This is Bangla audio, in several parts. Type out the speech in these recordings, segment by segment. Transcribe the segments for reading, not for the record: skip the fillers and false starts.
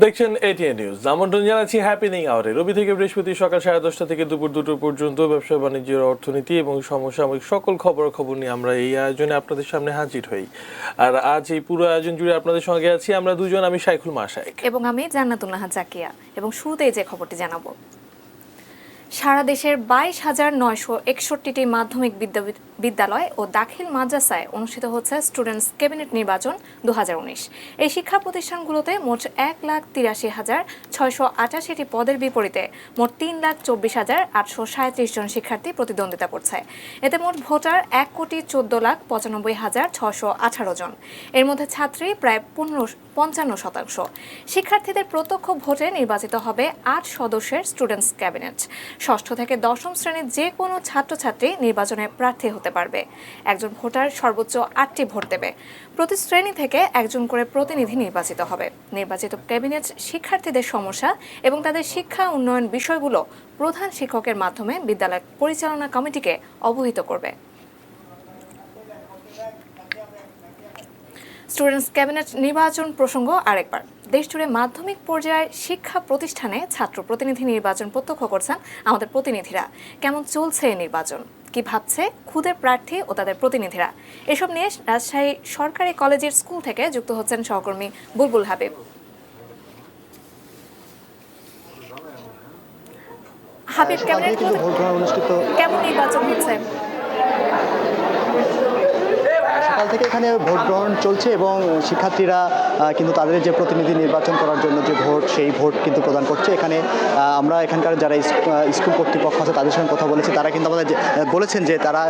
দেখছেন এটিএন নিউজ। আমন্ত্রণ জানাচ্ছি হ্যাপিনিং আওয়ারে। রবি থেকে বৃহস্পতি সকাল 10:30 থেকে দুপুর 2টো পর্যন্ত ব্যবসা বাণিজ্যের, অর্থনীতি এবং সমসাময়িক সকল খবরাখবর নিয়ে আমরা এই আয়োজনে আপনাদের সামনে হাজির হই। আর আজ এই পুরো আয়োজন জুড়ে আপনাদের সঙ্গে আছি আমরা দুজন, আমি শাইখুল মাশায়েক এবং আমি জান্নাতুন্নাহা জাকিয়া। এবং শুরুতেই যে খবরটি জানাবো, সারা দেশের 22,961টি মাধ্যমিক বিদ্যালয় ও দাখিল মাদ্রাসায় অনুষ্ঠিত হচ্ছে স্টুডেন্টস ক্যাবিনেট নির্বাচন 2019। এই শিক্ষা প্রতিষ্ঠানগুলোতে মোট 1,83,688টি পদের বিপরীতে মোট 3,24,837 জন শিক্ষার্থী প্রতিদ্বন্দ্বিতা করছে। এতে মোট ভোটার 1,14,95,618 জন। এর মধ্যে ছাত্রী প্রায় 55%। শিক্ষার্থীদের প্রত্যক্ষ ভোটে নির্বাচিত হবে 8 সদস্যের স্টুডেন্টস ক্যাবিনেট। ষষ্ঠ থেকে দশম শ্রেণীর যে কোনো ছাত্রছাত্রী নির্বাচনে প্রার্থী হতে পারবে। একজন ভোটার সর্বোচ্চ 8টি ভোট দেবে। প্রতি শ্রেণী থেকে একজন করে প্রতিনিধি নির্বাচিত হবে। নির্বাচিত ক্যাবিনেট শিক্ষার্থীদের সমস্যা এবং তাদের শিক্ষা উন্নয়ন বিষয়গুলো প্রধান শিক্ষকের মাধ্যমে বিদ্যালয় পরিচালনা কমিটিকে অবহিত করবে। স্টুডেন্টস ক্যাবিনেট নির্বাচন প্রসঙ্গ আরেকবার। দেশজুড়ে মাধ্যমিক পর্যায়ে শিক্ষা প্রতিষ্ঠানে ছাত্র প্রতিনিধি নির্বাচন প্রত্যক্ষ করছেন আমাদের প্রতিনিধিরা। কেমন চলছে এই নির্বাচন, কি ভাবছে খুদের প্রার্থী ও তাদের প্রতিনিধিরা, এসব নিয়ে রাজশাহী সরকারি কলেজের স্কুল থেকে যুক্ত হচ্ছেন সহকর্মী বুলবুল হাবিব। হাবিব, কেমন নির্বাচন হচ্ছে? সকাল থেকে এখানে ভোট গ্রহণ চলছে এবং শিক্ষার্থীরা কিন্তু তাদের যে প্রতিনিধি নির্বাচন করার জন্য যে ভোট, সেই ভোট কিন্তু প্রদান করছে। এখানে আমরা এখানকার যারা স্কুল কর্তৃপক্ষ আছে তাদের সঙ্গে কথা বলেছি, তারা কিন্তু আমাদের বলেছেন যে তারা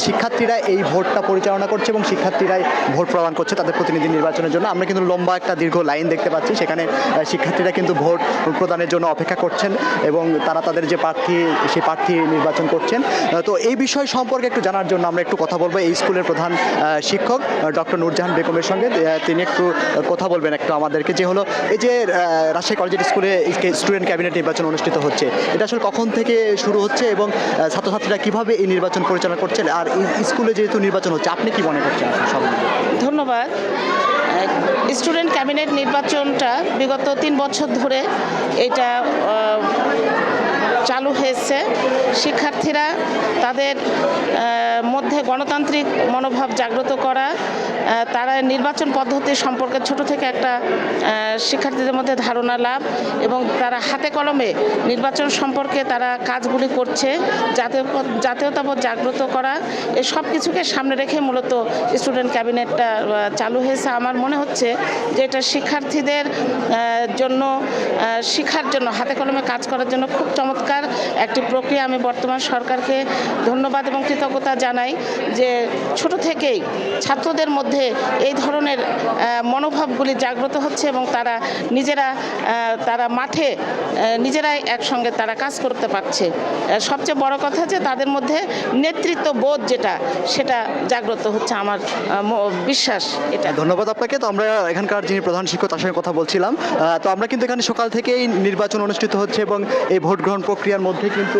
শিক্ষার্থীরা এই ভোটটা পরিচালনা করছে এবং শিক্ষার্থীরাই ভোট প্রদান করছে তাদের প্রতিনিধি নির্বাচনের জন্য। আমরা কিন্তু লম্বা একটা দীর্ঘ লাইন দেখতে পাচ্ছি, সেখানে শিক্ষার্থীরা কিন্তু ভোট প্রদানের জন্য অপেক্ষা করছেন এবং তারা তাদের যে প্রার্থী, সেই প্রার্থী নির্বাচন করছেন। তো এই বিষয় সম্পর্কে একটু জানার জন্য আমরা একটু কথা বলবো এই স্কুলের প্রধান শিক্ষক ডক্টর নূরজাহান বেগমের সঙ্গে। তিনি একটু কথা বলবেন একটু আমাদেরকে, যে হলো এই যে রাজশাহী কলেজের স্কুলে স্টুডেন্ট ক্যাবিনেট নির্বাচন অনুষ্ঠিত হচ্ছে, এটা আসলে কখন থেকে শুরু হচ্ছে এবং ছাত্রছাত্রীরা কিভাবে এই নির্বাচন পরিচালনা করছেন, আর এই স্কুলে যেহেতু নির্বাচন হচ্ছে আপনি কি মনে করছেন? ধন্যবাদ। স্টুডেন্ট ক্যাবিনেট নির্বাচনটা বিগত 3 বছর ধরে এটা চালু হয়েছে। শিক্ষার্থীরা তাদের মধ্যে গণতান্ত্রিক মনোভাব জাগ্রত করা, তারা নির্বাচন পদ্ধতি সম্পর্কে ছোট থেকে একটা শিক্ষার্থীদের মধ্যে ধারণা লাভ এবং তারা হাতে কলমে নির্বাচন সম্পর্কে তারা কাজগুলি করছে, জাতীয়তাবোধ জাগ্রত করা, এই সব কিছুকে সামনে রেখে মূলত স্টুডেন্ট ক্যাবিনেটটা চালু হয়েছে। আমার মনে হচ্ছে যে এটা শিক্ষার্থীদের জন্য, শিক্ষার জন্য, হাতে কলমে কাজ করার জন্য খুব চমৎকার একটি প্রক্রিয়া। আমি বর্তমান সরকারকে ধন্যবাদ এবং কৃতজ্ঞতা জানাই যে ছোট থেকেই ছাত্রদের মধ্যে এই ধরনের মনোভাবগুলি জাগ্রত হচ্ছে এবং তারা তারা মাঠে নিজেরাই একসঙ্গে তারা কাজ করতে পারছে। সবচেয়ে বড় কথা যে তাদের মধ্যে নেতৃত্ব বোধ সেটা জাগ্রত হচ্ছে, আমার বিশ্বাস এটা। ধন্যবাদ আপনাকে। তো আমরা এখানকার যিনি প্রধান শিক্ষক তার সঙ্গে কথা বলছিলাম। তো আমরা কিন্তু এখানে সকাল থেকেই নির্বাচন অনুষ্ঠিত হচ্ছে এবং এই ভোট গ্রহণ প্রক্রিয়ার মধ্যে কিন্তু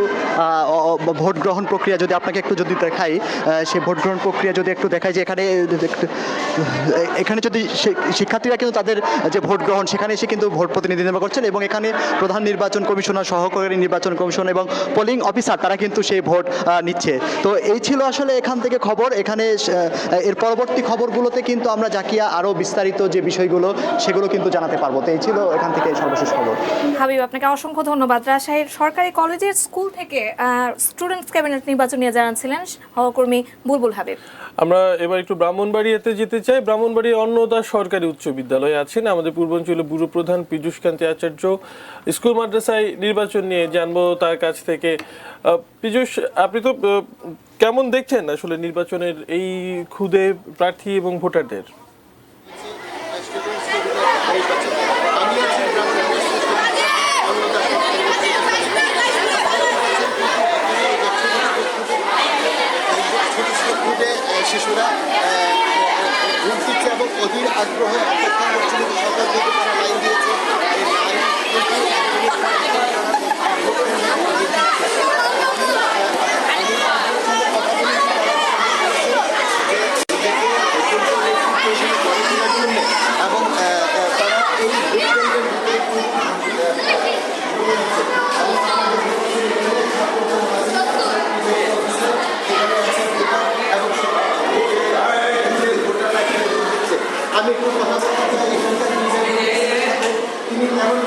ভোট গ্রহণ প্রক্রিয়া যদি আপনাকে একটু যদি দেখাই, সেই ভোট গ্রহণ প্রক্রিয়া যদি একটু দেখাই, যে এখানে যদি শিক্ষার্থীরা কিন্তু তাদের যে ভোট গ্রহণ সেখানে এসে কিন্তু ভোট প্রতিনিধি নির্বাচন করছেন এবং এখানে প্রধান নির্বাচন কমিশনার, সহকারী নির্বাচন কমিশন এবং পোলিং অফিসার তারা কিন্তু সেই ভোট নিচ্ছে। তো এই ছিল আসলে এখান থেকে খবর। এখানে এর পরবর্তী খবরগুলোতে কিন্তু আমরা জাকিয়া আরও বিস্তারিত যে বিষয়গুলো সেগুলো কিন্তু জানাতে পারবো। তো এই ছিল এখান থেকে সর্বশেষ খবর। হাবিব, আপনাকে অসংখ্য ধন্যবাদ। রাজশাহীর সরকারি কলেজের স্কুল থেকে স্টুডেন্টস ক্যাবিনেট নির্বাচন নিয়ে জানাচ্ছিলেন সহকর্মী বুলবুল হাবিব। আমরা এবার একটু ব্রাহ্মণবাড়িয়াতে যেতে চাই। ব্রাহ্মণবাড়িয়া অন্নদা সরকারি উচ্চ বিদ্যালয়ে আছেন আমাদের পূর্বাঞ্চলের ব্যুরো প্রধান পীযূষ কান্তি আচার্য। স্কুল মাদ্রাসায় নির্বাচন নিয়ে জানবো তার কাছ থেকে। পীযূষ, আপনি তো কেমন দেখছেন আসলে নির্বাচনের এই খুদে প্রার্থী এবং ভোটারদের? শিশুরা ঘুম দিচ্ছে এবং অধীর আগ্রহে অপেক্ষা করছিল সরকার থেকে তারা লাইন দিয়েছে। এই লাইন এবং তারা এই আমি একটু কথা বলতে চাই এখানকার তিনি কেমন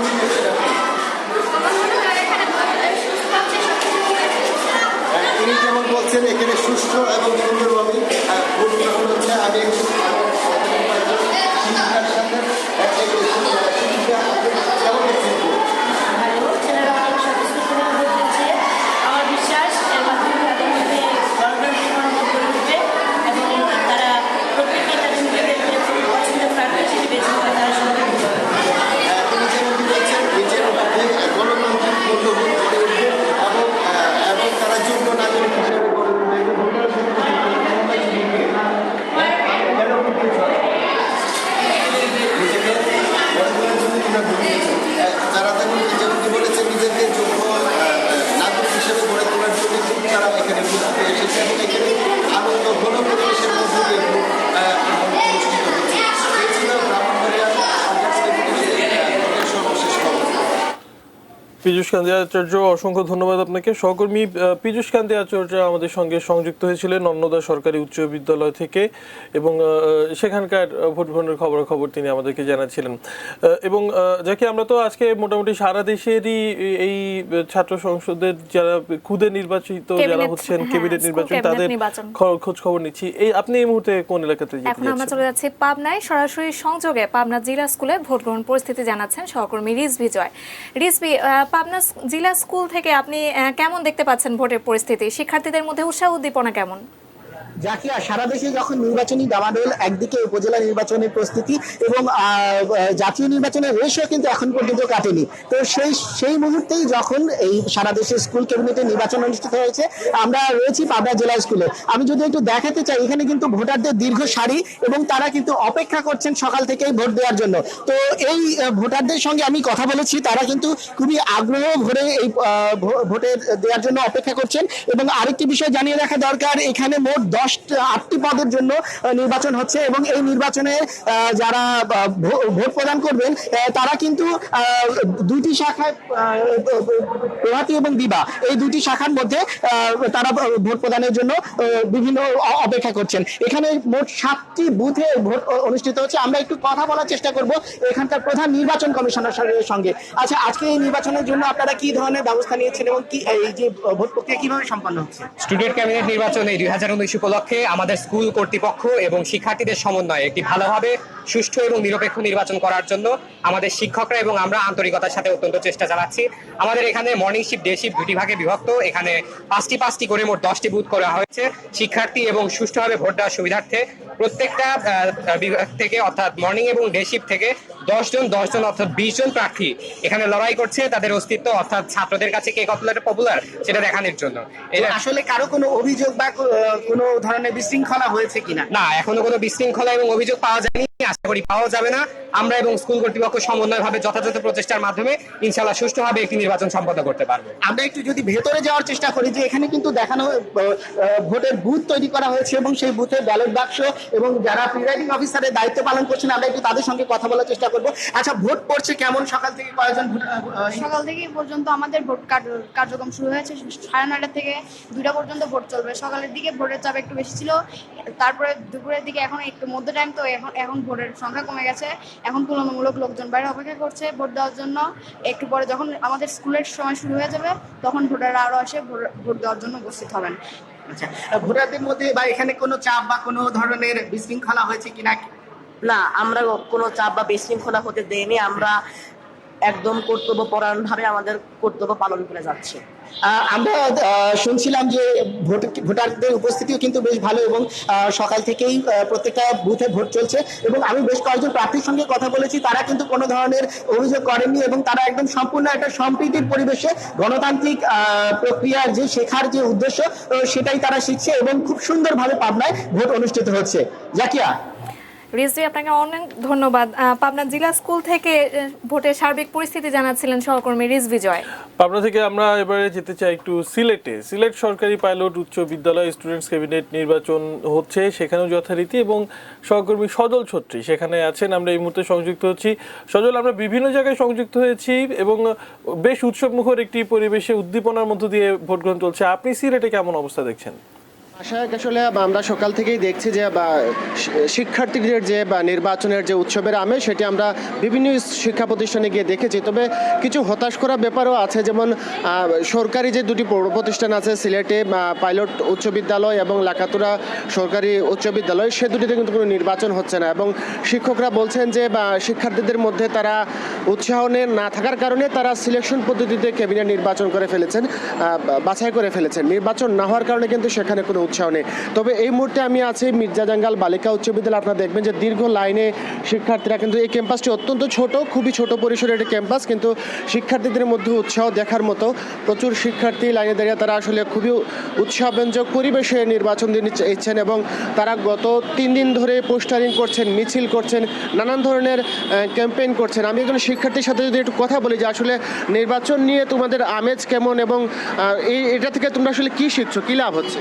তিনি যেমন বলছেন এখানে সুষ্ঠু এবং সুন্দরভাবে ভোট গ্রহণ হচ্ছে। আমি একটু শিক্ষার সাথে ভালো ছেলেরা অনেক স্বতঃস্ফূর্তভাবে ভোট দিচ্ছে। আমার বিশ্বাস এর মাধ্যমে তাদের মধ্যে গণতান্ত্রিক মনোভাব গড়ে উঠবে এবং তারা প্রত্যেকেই তাদের নিজেদের পছন্দের প্রার্থী হিসেবে বেছে নেবে, তারা সবাই তিনি যেমন বলছেন নিজের মধ্যে গণতান্ত্রিক মূল্যবোধ গড়ে উঠবে এবং তারা যোগ্য নাগরিক হিসেবে গড়ে উঠবে। যারা তেমন যেমন বলেছে নিজেকে যোগ্য নাগরিক হিসেবে গড়ে তোলার জন্য কিন্তু তারা এখানে ঘুরতে এসেছে এবং এখানে আনন্দ ঘন পরিবেশের মধ্যে দিয়ে অনুষ্ঠিত হচ্ছে। এই ছিল ব্রাহ্মণবাড়িয়া সর্বশেষ খবর। পীযূষ কান্তি আচার্য, অসংখ্য ধন্যবাদ আপনাকে। সহকর্মী পীযূষ কান্তি আচার্য আমাদের সঙ্গে সংযুক্ত হয়েছিলেন অন্নদা সরকারি উচ্চ বিদ্যালয় থেকে এবং সেখানকার ভোট গ্রহণের খবর তিনি আমাদেরকে জানাচ্ছিলেন। এবং যাকে আমরা তো আজকে মোটামুটি সারা দেশেরই এই ছাত্র সংসদের যারা খুদে নির্বাচিত যারা হচ্ছেন ক্যাবিনেট নির্বাচন তাদের খোঁজ খবর নিচ্ছি। আপনি এই মুহূর্তে কোন এলাকাতে যেতে এখন আমরা চলে যাচ্ছি পাবনায়, সরাসরি সংযোগে পাবনা জেলা স্কুলে ভোট গ্রহণ পরিস্থিতি জানাচ্ছেন সহকর্মী রিজভি জয়। রিজভি, পাবনা জেলা স্কুল থেকে আপনি কেমন দেখতে পাচ্ছেন ভোটের পরিস্থিতি? শিক্ষার্থীদের মধ্যে উৎসাহ উদ্দীপনা কেমন? জাকিয়া, সারা দেশে যখন নির্বাচনী দামাদল, একদিকে উপজেলা নির্বাচনের প্রস্তুতি এবং জাতীয় নির্বাচনের রেশও কিন্তু এখন পর্যন্ত কাটেনি, তো সেই মুহূর্তেই যখন এই সারা দেশে স্কুল ক্যাবিনেটের নির্বাচন অনুষ্ঠিত হয়েছে, আমরা রয়েছি পাবনা জেলা স্কুলে। আমি যদি একটু দেখাতে চাই, এখানে কিন্তু ভোটারদের দীর্ঘ সারি এবং তারা কিন্তু অপেক্ষা করছেন সকাল থেকেই ভোট দেওয়ার জন্য। তো এই ভোটারদের সঙ্গে আমি কথা বলেছি, তারা কিন্তু খুবই আগ্রহ ভরে এই ভোটে দেওয়ার জন্য অপেক্ষা করছেন। এবং আরেকটি বিষয় জানিয়ে রাখা দরকার, এখানে মোট 8টি পদের জন্য নির্বাচন হচ্ছে এবং এই নির্বাচনে যারা ভোট প্রদান করবেন তারা কিন্তু দুইটি শাখায়, প্রভাতী এবং দিবা, এই দুইটি শাখার মধ্যে তারা ভোট প্রদানের জন্য বিভিন্ন অপেক্ষা করছেন। এখানে মোট 7টি বুথে ভোট অনুষ্ঠিত হচ্ছে। আমরা একটু কথা বলার চেষ্টা করব এখানকার প্রধান নির্বাচন কমিশনারের সঙ্গে। আচ্ছা, আজকে এই নির্বাচনের জন্য আপনারা কি ধরনের ব্যবস্থা নিয়েছেন এবং কি এই যে ভোট প্রক্রিয়া কিভাবে সম্পন্ন হচ্ছে? স্টুডেন্ট ক্যাবিনেট নির্বাচনে 2019 উপলক্ষে আমাদের স্কুল কর্তৃপক্ষ এবং শিক্ষার্থীদের সমন্বয়ে একটি ভালোভাবে সুষ্ঠু এবং নিরপেক্ষ নির্বাচন করার জন্য আমাদের শিক্ষকরা এবং আমরা আন্তরিকতার সাথে অত্যন্ত চেষ্টা চালাচ্ছি। আমাদের এখানে মর্নিং শিফট, ডে শিফট দুটি ভাগে বিভক্ত। এখানে 5টি করে মোট 10টি বুথ করা হয়েছে শিক্ষার্থী এবং সুষ্ঠুভাবে ভোট দেওয়ার সুবিধার্থে। প্রত্যেকটা বিভাগ থেকে অর্থাৎ মর্নিং এবং ডে শিফট থেকে 10 জন অর্থাৎ 20 জন প্রার্থী এখানে লড়াই করছে তাদের অস্তিত্ব অর্থাৎ ছাত্রদের কাছে কে কতটা পপুলার সেটা দেখানোর জন্য। এটা আসলে কারো কোনো অভিযোগ বা কোনো ধরনের বিশৃঙ্খলা হয়েছে কিনা? না, এখনো কোনো বিশৃঙ্খলা এবং অভিযোগ পাওয়া যায়নি, আশা করি পাওয়া যাবে না। আমরা এবং স্কুল কর্তৃপক্ষ সমন্বয়ভাবে যথাযথ প্রচেষ্টার মাধ্যমে ইনশাআল্লাহ সুষ্ঠুভাবে একটি নির্বাচন সম্পন্ন করতে পারবো। আমরা একটু যদি ভেতরে যাওয়ার চেষ্টা করি, যে এখানে কিন্তু দেখানো ভোটের বুথ তৈরি করা হয়েছে এবং সেই বুথে ব্যালট বাক্স এবং যারা প্রিজাইডিং অফিসারের দায়িত্ব পালন করছেন আমরা একটু তাদের সঙ্গে কথা বলার চেষ্টা করব। আচ্ছা, ভোট পড়ছে কেমন? সকাল থেকে কয়েকজন সকাল থেকে পর্যন্ত আমাদের ভোট কার্যক্রম শুরু হয়েছে 9:30 থেকে 2টা পর্যন্ত ভোট চলবে। সকালের দিকে ভোটের চাপ একটু বেশি ছিল, তারপরে দুপুরের দিকে এখন একটু মধ্য টাইম, তো এখন ভোটের সংখ্যা কমে গেছে। এখন তুলনামূলক লোকজন বাইরে অপেক্ষা করছে ভোট দেওয়ার জন্য। একটু পরে যখন আমাদের স্কুলের সময় শুরু হয়ে যাবে তখন ভোটাররা আরো এসে ভোট দেওয়ার জন্য উপস্থিত হবেন। আচ্ছা, ভোটারদের মধ্যে বা এখানে কোনো চাপ বা কোনো ধরনের বিশৃঙ্খলা হয়েছে কিনা? না, আমরা কোনো চাপ বা বিশৃঙ্খলা হতে দেইনি। আমরা একদম কর্তব্যপরায়ণভাবে আমাদের কর্তব্য পালন করে যাচ্ছি। আমরা শুনছিলাম যে ভোটারদের উপস্থিতিও কিন্তু বেশ ভালো এবং সকাল থেকেই প্রত্যেকটা বুথে ভোট চলছে এবং আমি বেশ কয়েকজন প্রার্থীর সঙ্গে কথা বলেছি, তারা কিন্তু কোনো ধরনের অভিযোগ করেননি এবং তারা একদম সম্পূর্ণ একটা সম্প্রীতির পরিবেশে গণতান্ত্রিক প্রক্রিয়ার যে শেখার যে উদ্দেশ্য সেটাই তারা শিখছে এবং খুব সুন্দরভাবে পাবনায় ভোট অনুষ্ঠিত হচ্ছে। জাকিয়া, রিজভি, আপনাকে অনেক ধন্যবাদ। পাবনা জেলা স্কুল থেকে ভোটের সার্বিক পরিস্থিতি জানাচ্ছিলেন সহকর্মী রিজভি জয়। পাবনা থেকে আমরা এবারে যেতে চাই একটু সিলেটে। সিলেট সরকারি পাইলট উচ্চ বিদ্যালয় স্টুডেন্টস ক্যাবিনেট নির্বাচন হচ্ছে, সেখানেও যথারীতি এবং সহকর্মী সজল ছত্রী সেখানে আছেন। আমরা এই মুহূর্তে সংযুক্ত হচ্ছি। সজল, আমরা বিভিন্ন জায়গায় সংযুক্ত হয়েছি এবং বেশ উৎসবমুখর একটি পরিবেশে উদ্দীপনার মধ্য দিয়ে ভোট গ্রহণ চলছে। আপনি সিলেটে কেমন অবস্থা দেখছেন? আসলে আমরা সকাল থেকেই দেখছি যে শিক্ষার্থীদের যে নির্বাচনের যে উৎসবের আমেজ সেটি আমরা বিভিন্ন শিক্ষা প্রতিষ্ঠানে গিয়ে দেখেছি। তবে কিছু হতাশ করা ব্যাপারও আছে, যেমন সরকারি যে দুটি পৌর প্রতিষ্ঠান আছে, সিলেটে পাইলট উচ্চ বিদ্যালয় এবং লাকাতুরা সরকারি উচ্চ বিদ্যালয়, সে দুটিতে কিন্তু কোনো নির্বাচন হচ্ছে না। এবং শিক্ষকরা বলছেন যে শিক্ষার্থীদের মধ্যে তারা উৎসাহ না থাকার কারণে তারা সিলেকশন পদ্ধতিতে ক্যাবিনেট নির্বাচন করে ফেলেছেন, বাছাই করে ফেলেছেন। নির্বাচন না হওয়ার কারণে কিন্তু সেখানে কোনো উৎসাহ নেই। তবে এই মুহূর্তে আমি আছি মির্জা জাঙ্গাল বালিকা উচ্চ বিদ্যালয়। আপনারা দেখবেন যে দীর্ঘ লাইনে শিক্ষার্থীরা, কিন্তু এই ক্যাম্পাসটি অত্যন্ত ছোট, খুবই ছোট পরিসরের একটি ক্যাম্পাস, কিন্তু শিক্ষার্থীদের মধ্যে উৎসাহ দেখার মতো। প্রচুর শিক্ষার্থী লাইনে দাঁড়িয়ে তারা আসলে খুবই উৎসাহব্যঞ্জক পরিবেশে নির্বাচন দিতে ইচ্ছেন এবং তারা গত 3 দিন ধরে পোস্টারিং করছেন, মিছিল করছেন, নানান ধরনের ক্যাম্পেইন করছেন। আমি একজন শিক্ষার্থীর সাথে যদি একটু কথা বলি যে আসলে নির্বাচন নিয়ে তোমাদের আমেজ কেমন এবং এটা থেকে তোমরা আসলে কি শিখছো, কি লাভ হচ্ছে?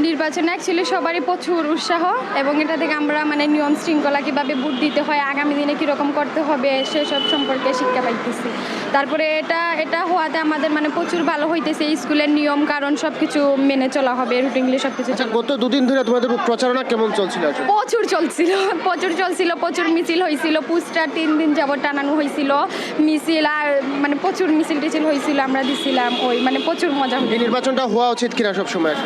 নির্বাচনে অ্যাকচুয়ালি সবারই প্রচুর উৎসাহ এবং এটা থেকে আমরা মানে নিয়ম শৃঙ্খলা কীভাবে ভোট দিতে হয়, আগামী দিনে কীরকম করতে হবে সেসব সম্পর্কে শিক্ষা পাইতেছি। তারপরে এটা হওয়াতে আমাদের মানে প্রচুর ভালো হইতেছে, স্কুলের নিয়ম কারণ সব কিছু মেনে চলা হবে, রুটিনলি সব কিছু। গত 2 দিন ধরে তোমাদের প্রচারণা কেমন চলছিল? প্রচুর চলছিল, প্রচুর মিছিল হয়েছিল, পোস্টার 3 দিন যাবত টানানো হয়েছিল, মিছিল আর মানে প্রচুর মিছিল টিছিল হয়েছিল, আমরা দিছিলাম, ওই মানে প্রচুর মজা হয়েছিল। এই নির্বাচনটা হওয়া উচিত কিনা সবসময়?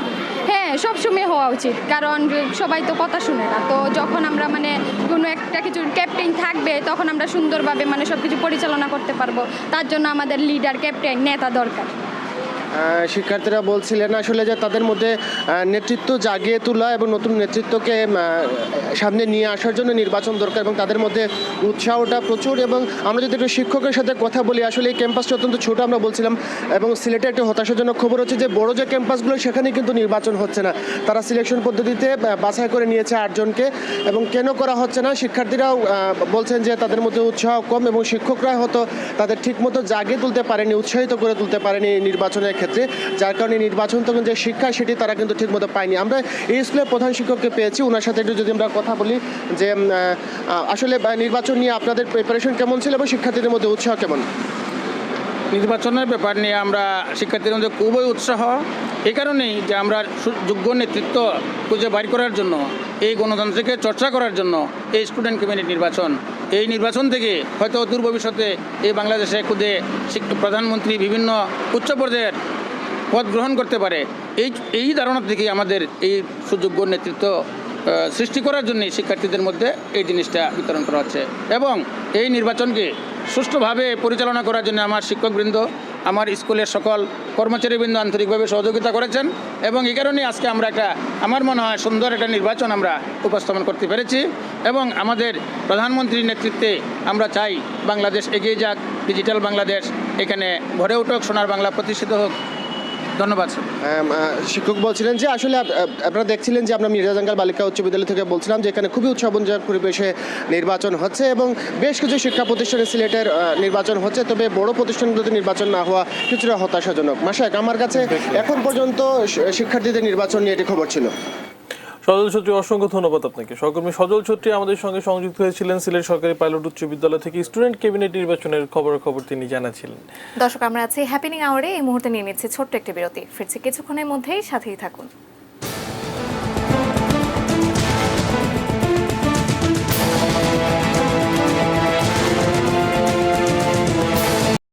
হ্যাঁ, সবসময় হওয়া উচিত, কারণ সবাই তো কথা শুনে না। তো যখন আমরা মানে কোনো একটা কিছুর ক্যাপ্টেন থাকবে তখন আমরা সুন্দরভাবে মানে সব কিছু পরিচালনা করতে পারবো। তার জন্য আমাদের লিডার, ক্যাপ্টেন, নেতা দরকার। শিক্ষার্থীরা বলছিলেন আসলে যে তাদের মধ্যে নেতৃত্ব জাগিয়ে তোলা এবং নতুন নেতৃত্বকে সামনে নিয়ে আসার জন্য নির্বাচন দরকার এবং তাদের মধ্যে উৎসাহটা প্রচুর। এবং আমরা যদি একটু শিক্ষকের সাথে কথা বলি, আসলে এই ক্যাম্পাসটা অত্যন্ত ছোট আমরা বলছিলাম। এবং সিলেটে একটা হতাশাজনক খবর হচ্ছে যে বড় যে ক্যাম্পাসগুলো সেখানে কিন্তু নির্বাচন হচ্ছে না। তারা সিলেকশন পদ্ধতিতে বাছাই করে নিয়েছে 8 জনকে। এবং কেন করা হচ্ছে না, শিক্ষার্থীরাও বলছেন যে তাদের মধ্যে উৎসাহ কম এবং শিক্ষকরা হয়তো তাদের ঠিকমতো জাগিয়ে তুলতে পারেনি, উৎসাহিত করে তুলতে পারেনি নির্বাচনের ক্ষেত্রে, যার কারণে নির্বাচন তখন যে শিক্ষা সেটি তারা কিন্তু ঠিকমতো পায়নি। আমরা এই স্কুলের প্রধান শিক্ষককে পেয়েছি, ওনার সাথে একটু যদি আমরা কথা বলি যে আসলে নির্বাচন নিয়ে আপনাদের প্রিপারেশন কেমন ছিল এবং শিক্ষার্থীদের মধ্যে উৎসাহ কেমন? নির্বাচনের ব্যাপার নিয়ে আমরা শিক্ষার্থীদের মধ্যে খুবই উৎসাহ, এই কারণেই যে আমরা যোগ্য নেতৃত্ব খুঁজে বাইর করার জন্য, এই গণতন্ত্রকে চর্চা করার জন্য এই স্টুডেন্ট ক্যাবিনেট নির্বাচন, এই নির্বাচন থেকে হয়তো দূর ভবিষ্যতে এই বাংলাদেশে খুদে প্রধানমন্ত্রী বিভিন্ন উচ্চ পর্যায়ের পদ গ্রহণ করতে পারে, এই ধারণা থেকে আমাদের এই সুযোগ্য নেতৃত্ব সৃষ্টি করার জন্যই শিক্ষার্থীদের মধ্যে এই জিনিসটা বিতরণ করা হচ্ছে। এবং এই নির্বাচনকে সুষ্ঠুভাবে পরিচালনা করার জন্য আমার শিক্ষকবৃন্দ, আমার স্কুলের সকল কর্মচারীবৃন্দ আন্তরিকভাবে সহযোগিতা করেছেন এবং এই কারণেই আজকে আমরা আমার মনে হয় সুন্দর একটা নির্বাচন আমরা উপস্থাপন করতে পেরেছি। এবং আমাদের প্রধানমন্ত্রীর নেতৃত্বে আমরা চাই বাংলাদেশ এগিয়ে যাক, ডিজিটাল বাংলাদেশ এখানে গড়ে উঠুক, সোনার বাংলা প্রতিষ্ঠিত হোক। ধন্যবাদ। শিক্ষক বলছিলেন যে আসলে আপনারা দেখছিলেন যে আমরা মির্জা জাঙ্গাল বালিকা উচ্চ বিদ্যালয় থেকে বলছিলাম যে এখানে খুবই উৎসবঞ্জক পরিবেশে নির্বাচন হচ্ছে এবং বেশ কিছু শিক্ষা প্রতিষ্ঠানে সিলেটের নির্বাচন হচ্ছে। তবে বড় প্রতিষ্ঠানগুলোতে নির্বাচন না হওয়া কিছুটা হতাশাজনক। মাশায়েক, আমার কাছে এখন পর্যন্ত শিক্ষার্থীদের নির্বাচন নিয়ে এটি খবর ছিল। সজল ছত্রী, অসংখ্য ধন্যবাদ আপনাকে। সহকর্মী সজল ছত্রী আমাদের সঙ্গে সংযুক্ত হয়েছিলেন সিলেট সরকারি পাইলট উচ্চ বিদ্যালয় থেকে। স্টুডেন্ট ক্যাবিনেট নির্বাচনের খবর তিনি জানাচ্ছিলেন। দর্শক, আমরা আছি হ্যাপেনিং আওয়ারে। এই মুহূর্তে নিয়ে নিচ্ছি ছোট্ট একটি বিরতি, ফিরছি কিছুক্ষণের মধ্যেই, সাথেই থাকুন।